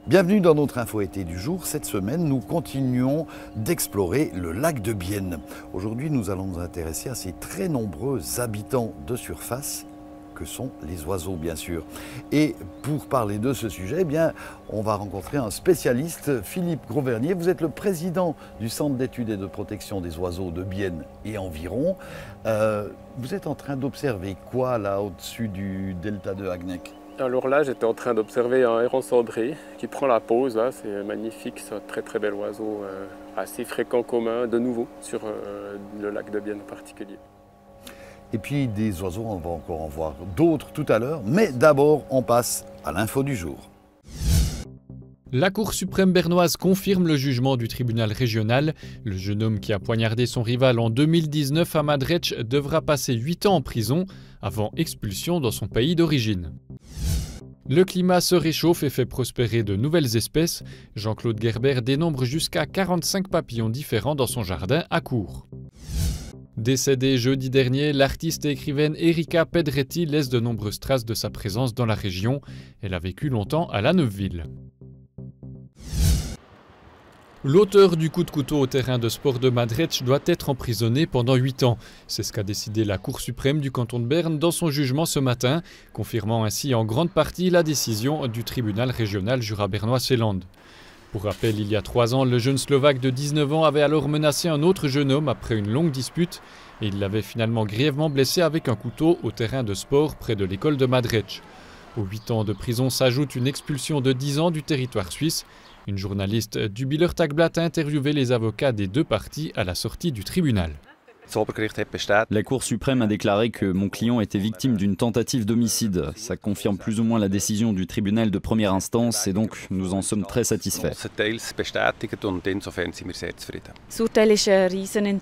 Bienvenue dans notre info été du jour. Cette semaine, nous continuons d'explorer le lac de Bienne. Aujourd'hui, nous allons nous intéresser à ces très nombreux habitants de surface que sont les oiseaux, bien sûr. Et pour parler de ce sujet, on va rencontrer un spécialiste, Philippe Grauvernier. Vous êtes le président du Centre d'études et de protection des oiseaux de Bienne et environ. Vous êtes en train d'observer quoi là au-dessus du delta de Haguenec ? Alors là, j'étais en train d'observer un héron cendré qui prend la pause. Là. C'est magnifique, c'est un très très bel oiseau, assez fréquent commun de nouveau sur le lac de Bienne en particulier. Et puis des oiseaux, on va encore en voir d'autres tout à l'heure. Mais d'abord, on passe à l'info du jour. La Cour suprême bernoise confirme le jugement du tribunal régional. Le jeune homme qui a poignardé son rival en 2019 à Madretsch devra passer 8 ans en prison avant expulsion dans son pays d'origine. Le climat se réchauffe et fait prospérer de nouvelles espèces. Jean-Claude Gerber dénombre jusqu'à 45 papillons différents dans son jardin à Cours. Décédée jeudi dernier, l'artiste et écrivaine Erika Pedretti laisse de nombreuses traces de sa présence dans la région. Elle a vécu longtemps à La Neuveville. L'auteur du coup de couteau au terrain de sport de Madretsch doit être emprisonné pendant 8 ans. C'est ce qu'a décidé la Cour suprême du canton de Berne dans son jugement ce matin, confirmant ainsi en grande partie la décision du tribunal régional Jura-Bernois-Seeland. Pour rappel, il y a 3 ans, le jeune Slovaque de 19 ans avait alors menacé un autre jeune homme après une longue dispute et il l'avait finalement grièvement blessé avec un couteau au terrain de sport près de l'école de Madretsch. Aux 8 ans de prison s'ajoute une expulsion de 10 ans du territoire suisse. Une journaliste du Bieler Tagblatt a interviewé les avocats des deux parties à la sortie du tribunal. La Cour suprême a déclaré que mon client était victime d'une tentative d'homicide. Ça confirme plus ou moins la décision du tribunal de première instance et donc nous en sommes très satisfaits.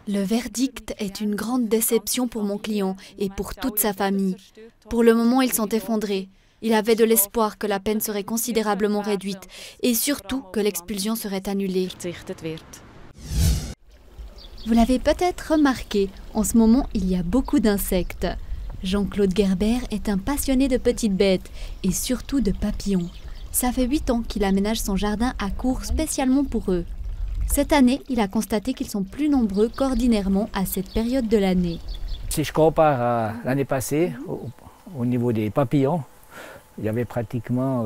Le verdict est une grande déception pour mon client et pour toute sa famille. Pour le moment, ils sont effondrés. Il avait de l'espoir que la peine serait considérablement réduite et surtout que l'expulsion serait annulée. Vous l'avez peut-être remarqué, en ce moment, il y a beaucoup d'insectes. Jean-Claude Gerber est un passionné de petites bêtes et surtout de papillons. Ça fait 8 ans qu'il aménage son jardin à Cours spécialement pour eux. Cette année, il a constaté qu'ils sont plus nombreux qu'ordinairement à cette période de l'année. Si je compare à l'année passée, au niveau des papillons, il n'y avait pratiquement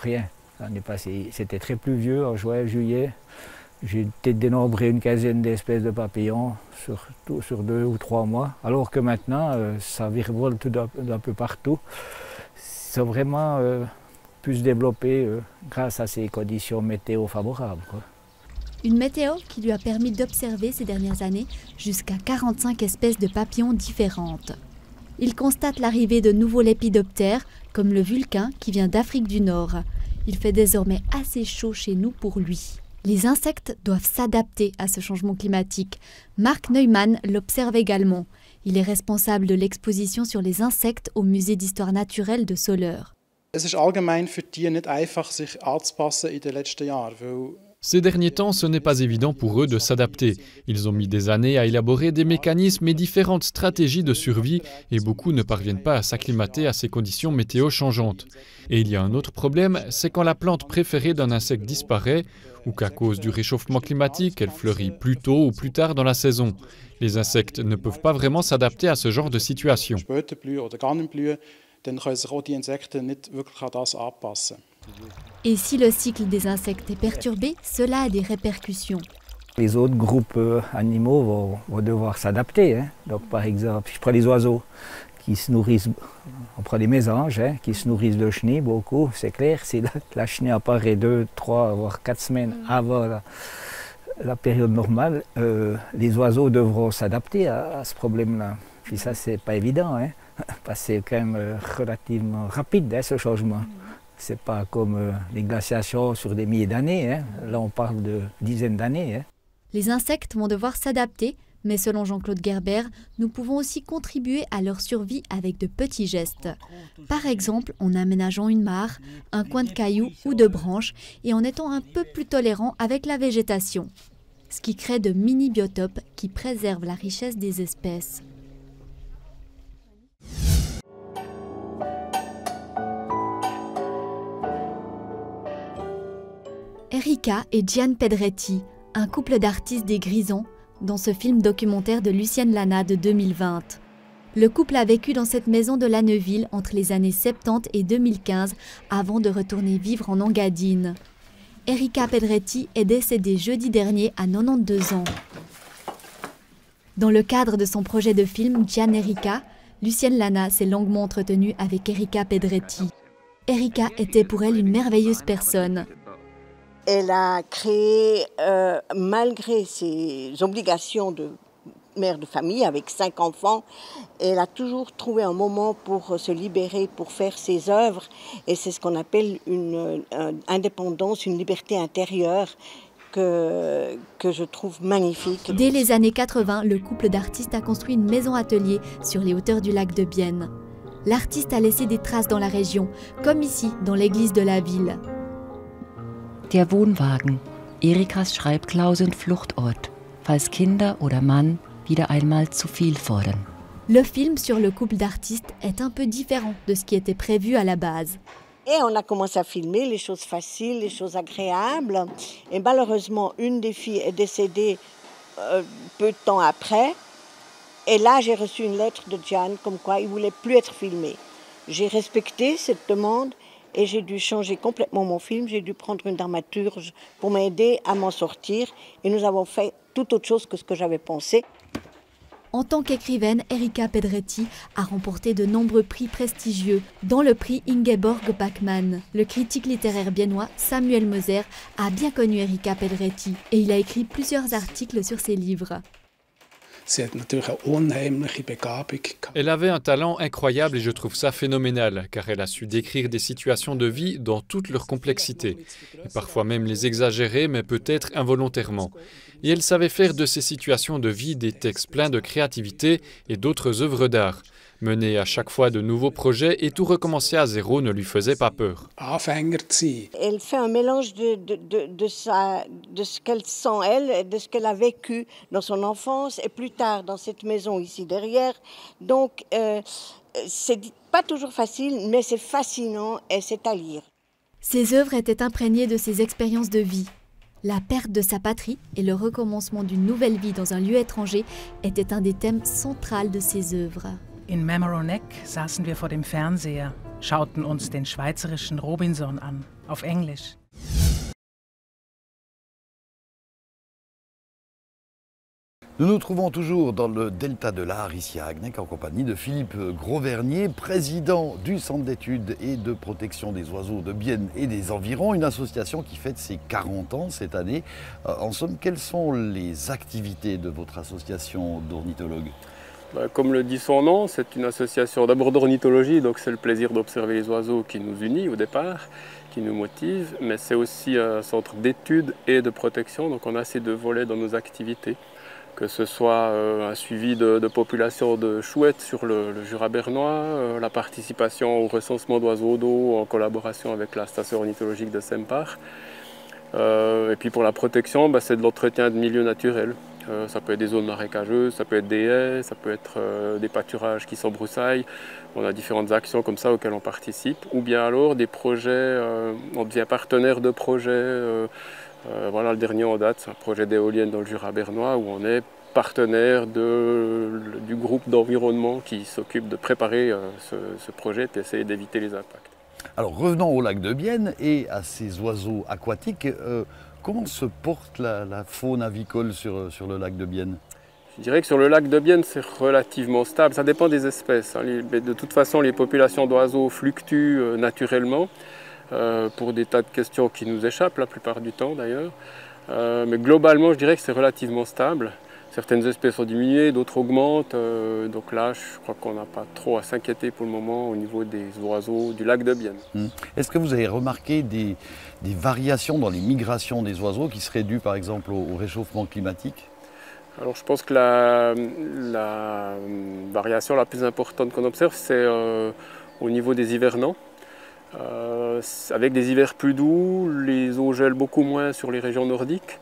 rien. L'année passée, c'était très pluvieux en juin, juillet. J'ai peut-être dénombré une quinzaine d'espèces de papillons sur 2 ou 3 mois. Alors que maintenant, ça virevole d'un peu partout. C'est vraiment plus développé grâce à ces conditions météo favorables, quoi. Une météo qui lui a permis d'observer ces dernières années jusqu'à 45 espèces de papillons différentes. Il constate l'arrivée de nouveaux lépidoptères, comme le vulcain qui vient d'Afrique du Nord. Il fait désormais assez chaud chez nous pour lui. Les insectes doivent s'adapter à ce changement climatique. Marc Neumann l'observe également. Il est responsable de l'exposition sur les insectes au musée d'histoire naturelle de Soleure. Ces derniers temps, ce n'est pas évident pour eux de s'adapter. Ils ont mis des années à élaborer des mécanismes et différentes stratégies de survie et beaucoup ne parviennent pas à s'acclimater à ces conditions météo changeantes. Et il y a un autre problème, c'est quand la plante préférée d'un insecte disparaît ou qu'à cause du réchauffement climatique, elle fleurit plus tôt ou plus tard dans la saison. Les insectes ne peuvent pas vraiment s'adapter à ce genre de situation. Et si le cycle des insectes est perturbé, cela a des répercussions. Les autres groupes animaux vont devoir s'adapter, hein. Donc, par exemple, je prends les oiseaux qui se nourrissent, on prend des mésanges, hein, qui se nourrissent de chenilles beaucoup, c'est clair. Si la chenille apparaît 2, 3, voire 4 semaines avant la période normale, les oiseaux devront s'adapter à ce problème-là. Puis ça, c'est pas évident, hein, parce que c'est quand même relativement rapide, hein, ce changement. C'est pas comme les glaciations sur des milliers d'années, hein. Là on parle de dizaines d'années, hein. Les insectes vont devoir s'adapter, mais selon Jean-Claude Gerber, nous pouvons aussi contribuer à leur survie avec de petits gestes. Par exemple, en aménageant une mare, un coin de cailloux ou de branches et en étant un peu plus tolérant avec la végétation. Ce qui crée de mini-biotopes qui préservent la richesse des espèces. Erika et Gian Pedretti, un couple d'artistes des Grisons, dans ce film documentaire de Lucienne Lana de 2020. Le couple a vécu dans cette maison de Lanneville entre les années 70 et 2015 avant de retourner vivre en Engadine. Erika Pedretti est décédée jeudi dernier à 92 ans. Dans le cadre de son projet de film Gian Erika, Lucienne Lana s'est longuement entretenue avec Erika Pedretti. Erika était pour elle une merveilleuse personne. Elle a créé, malgré ses obligations de mère de famille avec 5 enfants, elle a toujours trouvé un moment pour se libérer, pour faire ses œuvres. Et c'est ce qu'on appelle une indépendance, une liberté intérieure que je trouve magnifique. Dès les années 80, le couple d'artistes a construit une maison-atelier sur les hauteurs du lac de Bienne. L'artiste a laissé des traces dans la région, comme ici, dans l'église de la ville. Der Wohnwagen, Erikas Schreibklausel und Fluchtort, falls Kinder oder Mann wieder einmal zu viel fordern. Le film sur le couple d'artistes est un peu différent de ce qui était prévu à la base. Et on a commencé à filmer les choses faciles, les choses agréables. Et malheureusement, une des filles est décédée peu de temps après. Et là, j'ai reçu une lettre de Gian comme quoi il ne voulait plus être filmé. J'ai respecté cette demande. Et j'ai dû changer complètement mon film, j'ai dû prendre une dramaturge pour m'aider à m'en sortir. Et nous avons fait tout autre chose que ce que j'avais pensé. En tant qu'écrivaine, Erika Pedretti a remporté de nombreux prix prestigieux, dont le prix Ingeborg Bachmann. Le critique littéraire biennois Samuel Moser a bien connu Erika Pedretti et il a écrit plusieurs articles sur ses livres. Elle avait un talent incroyable et je trouve ça phénoménal, car elle a su décrire des situations de vie dans toute leur complexité, et parfois même les exagérer, mais peut-être involontairement. Et elle savait faire de ces situations de vie des textes pleins de créativité et d'autres œuvres d'art. Mener à chaque fois de nouveaux projets et tout recommencer à zéro ne lui faisait pas peur. Elle fait un mélange de ce qu'elle sent, elle, de ce qu'elle a vécu dans son enfance et plus tard dans cette maison ici derrière. Donc, c'est pas toujours facile, mais c'est fascinant et c'est à lire. Ses œuvres étaient imprégnées de ses expériences de vie. La perte de sa patrie et le recommencement d'une nouvelle vie dans un lieu étranger étaient un des thèmes centraux de ses œuvres. In Mamaroneck saßen wir vor dem Fernseher, schauten uns den schweizerischen Robinson an, auf Englisch. Nous nous trouvons toujours dans le delta de l'Ar, ici à Agnac, en compagnie de Philippe Grosvernier, président du Centre d'études et de protection des oiseaux de Bienne et des environs, une association qui fête ses 40 ans cette année. En somme, quelles sont les activités de votre association d'ornithologues ? Comme le dit son nom, c'est une association d'abord d'ornithologie, donc c'est le plaisir d'observer les oiseaux qui nous unit au départ, qui nous motive, mais c'est aussi un centre d'études et de protection, donc on a ces deux volets dans nos activités, que ce soit un suivi de populations de chouettes sur le Jura bernois, la participation au recensement d'oiseaux d'eau en collaboration avec la station ornithologique de Sempach, et puis pour la protection, c'est de l'entretien de milieux naturels. Ça peut être des zones marécageuses, ça peut être des haies, ça peut être des pâturages qui s'embroussaillent. On a différentes actions comme ça auxquelles on participe. Ou bien alors des projets, on devient partenaire de projets. Voilà, le dernier en date, c'est un projet d'éolienne dans le Jura bernois où on est partenaire du groupe d'environnement qui s'occupe de préparer ce projet et essayer d'éviter les impacts. Alors revenons au lac de Bienne et à ces oiseaux aquatiques. Comment se porte la faune avicole sur le lac de Bienne ? Je dirais que sur le lac de Bienne, c'est relativement stable. Ça dépend des espèces. De toute façon, les populations d'oiseaux fluctuent naturellement pour des tas de questions qui nous échappent la plupart du temps d'ailleurs. Mais globalement, je dirais que c'est relativement stable. Certaines espèces ont diminué, d'autres augmentent. Donc là, je crois qu'on n'a pas trop à s'inquiéter pour le moment au niveau des oiseaux du lac de Bienne. Est-ce que vous avez remarqué des variations dans les migrations des oiseaux qui seraient dues par exemple au réchauffement climatique ? Alors je pense que la variation la plus importante qu'on observe, c'est au niveau des hivernants. Avec des hivers plus doux, les eaux gèlent beaucoup moins sur les régions nordiques.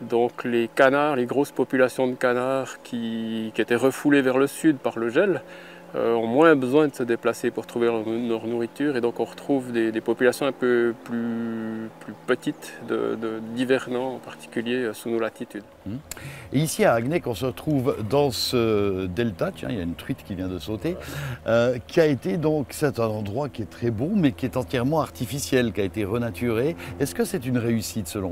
Donc les canards, les grosses populations de canards qui étaient refoulées vers le sud par le gel, ont moins besoin de se déplacer pour trouver leur nourriture et donc on retrouve des populations un peu plus petites d'hivernants en particulier sous nos latitudes. Et ici à Agnec, on se retrouve dans ce delta, tiens il y a une truite qui vient de sauter, qui a été donc, c'est un endroit qui est très beau mais qui est entièrement artificiel, qui a été renaturé. Est-ce que c'est une réussite selon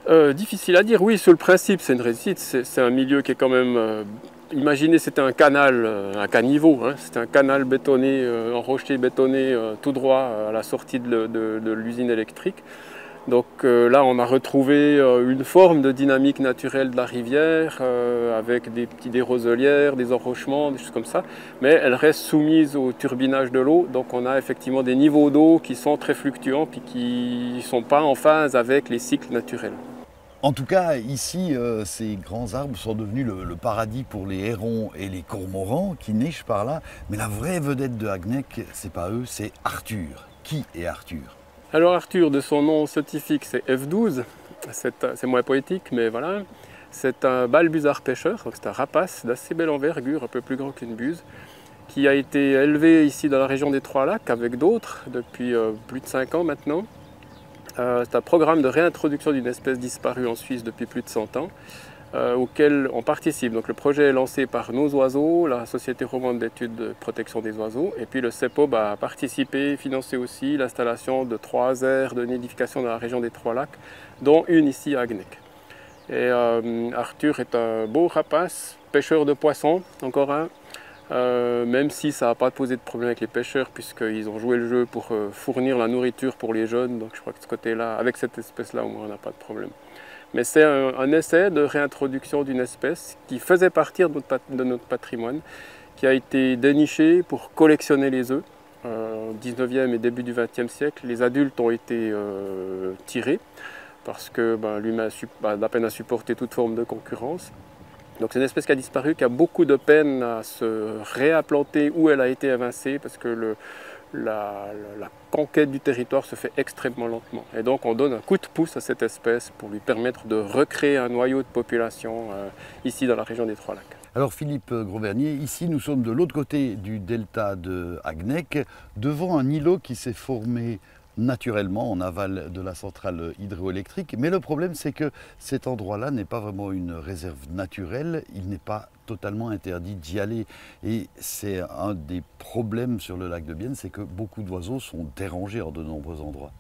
vous ? Difficile à dire, oui, sur le principe c'est une réussite, c'est un milieu qui est quand même... imaginez c'était un canal, un caniveau, hein, c'était un canal bétonné, en rocher bétonné tout droit à la sortie de l'usine électrique. Donc là on a retrouvé une forme de dynamique naturelle de la rivière avec des roselières, des enrochements, des choses comme ça, mais elle reste soumise au turbinage de l'eau, donc on a effectivement des niveaux d'eau qui sont très fluctuants et qui ne sont pas en phase avec les cycles naturels. En tout cas, ici, ces grands arbres sont devenus le paradis pour les hérons et les cormorans qui nichent par là. Mais la vraie vedette de Agnec, c'est pas eux, c'est Arthur. Qui est Arthur ? Alors Arthur, de son nom scientifique, c'est F12. C'est moins poétique, mais voilà. C'est un balbuzard pêcheur, donc c'est un rapace d'assez belle envergure, un peu plus grand qu'une buse, qui a été élevé ici dans la région des Trois-Lacs avec d'autres depuis plus de 5 ans maintenant. C'est un programme de réintroduction d'une espèce disparue en Suisse depuis plus de 100 ans, auquel on participe. Donc le projet est lancé par Nos Oiseaux, la Société romande d'études de protection des oiseaux, et puis le CEPOB a participé, financé aussi l'installation de 3 aires de nidification dans la région des Trois-Lacs, dont une ici à Agnec. Et Arthur est un beau rapace, pêcheur de poissons, encore un. Même si ça n'a pas posé de problème avec les pêcheurs puisqu'ils ont joué le jeu pour fournir la nourriture pour les jeunes, donc je crois que de ce côté-là, avec cette espèce-là au moins on n'a pas de problème. Mais c'est un essai de réintroduction d'une espèce qui faisait partie de notre patrimoine, qui a été déniché pour collectionner les œufs. Au 19e et début du 20e siècle, les adultes ont été tirés parce que l'humain a de la peine à supporter toute forme de concurrence. Donc c'est une espèce qui a disparu, qui a beaucoup de peine à se réimplanter où elle a été évincée parce que la conquête du territoire se fait extrêmement lentement. Et donc on donne un coup de pouce à cette espèce pour lui permettre de recréer un noyau de population ici dans la région des Trois-Lacs. Alors Philippe Grosvernier, ici nous sommes de l'autre côté du delta de Agnec, devant un îlot qui s'est formé naturellement en aval de la centrale hydroélectrique. Mais le problème, c'est que cet endroit-là n'est pas vraiment une réserve naturelle. Il n'est pas totalement interdit d'y aller. Et c'est un des problèmes sur le lac de Bienne, c'est que beaucoup d'oiseaux sont dérangés en de nombreux endroits.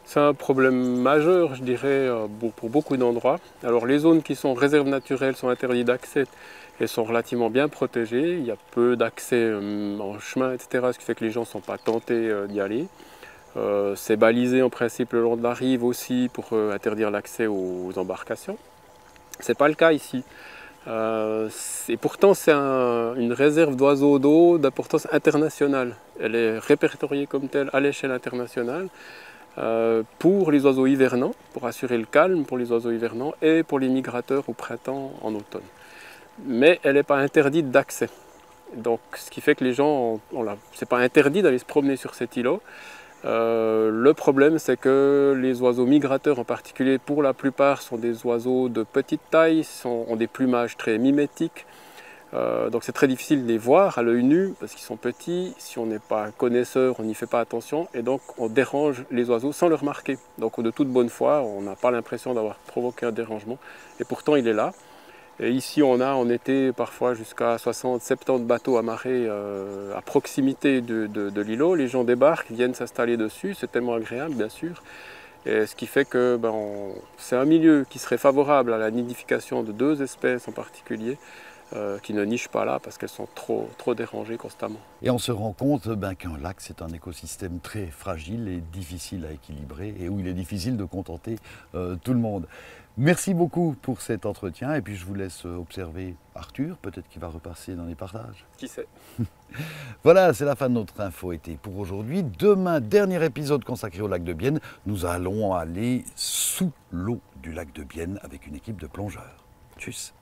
C'est un problème majeur, je dirais, pour beaucoup d'endroits. Alors les zones qui sont réserves naturelles sont interdites d'accès et sont relativement bien protégées. Il y a peu d'accès en chemin, etc., ce qui fait que les gens ne sont pas tentés d'y aller. C'est balisé en principe le long de la rive aussi pour interdire l'accès aux embarcations. Ce n'est pas le cas ici. Et pourtant c'est une réserve d'oiseaux d'eau d'importance internationale. Elle est répertoriée comme telle à l'échelle internationale pour les oiseaux hivernants, pour assurer le calme pour les oiseaux hivernants et pour les migrateurs au printemps, en automne. Mais elle n'est pas interdite d'accès. Donc ce qui fait que les gens, c'est pas interdit d'aller se promener sur cet îlot. Le problème, c'est que les oiseaux migrateurs en particulier, pour la plupart, sont des oiseaux de petite taille, ont des plumages très mimétiques. Donc c'est très difficile de les voir à l'œil nu parce qu'ils sont petits. Si on n'est pas connaisseur, on n'y fait pas attention et donc on dérange les oiseaux sans le remarquer. Donc de toute bonne foi, on n'a pas l'impression d'avoir provoqué un dérangement et pourtant il est là. Et ici on a en été parfois jusqu'à 60-70 bateaux amarrés à proximité de l'îlot. Les gens débarquent, viennent s'installer dessus, c'est tellement agréable bien sûr. Et ce qui fait que c'est un milieu qui serait favorable à la nidification de 2 espèces en particulier, qui ne nichent pas là parce qu'elles sont trop dérangées constamment. Et on se rend compte qu'un lac c'est un écosystème très fragile et difficile à équilibrer et où il est difficile de contenter tout le monde. Merci beaucoup pour cet entretien et puis je vous laisse observer Arthur, peut-être qu'il va repasser dans les partages. Qui sait. Voilà, c'est la fin de notre info été pour aujourd'hui. Demain, dernier épisode consacré au lac de Bienne. Nous allons aller sous l'eau du lac de Bienne avec une équipe de plongeurs. Tchuss.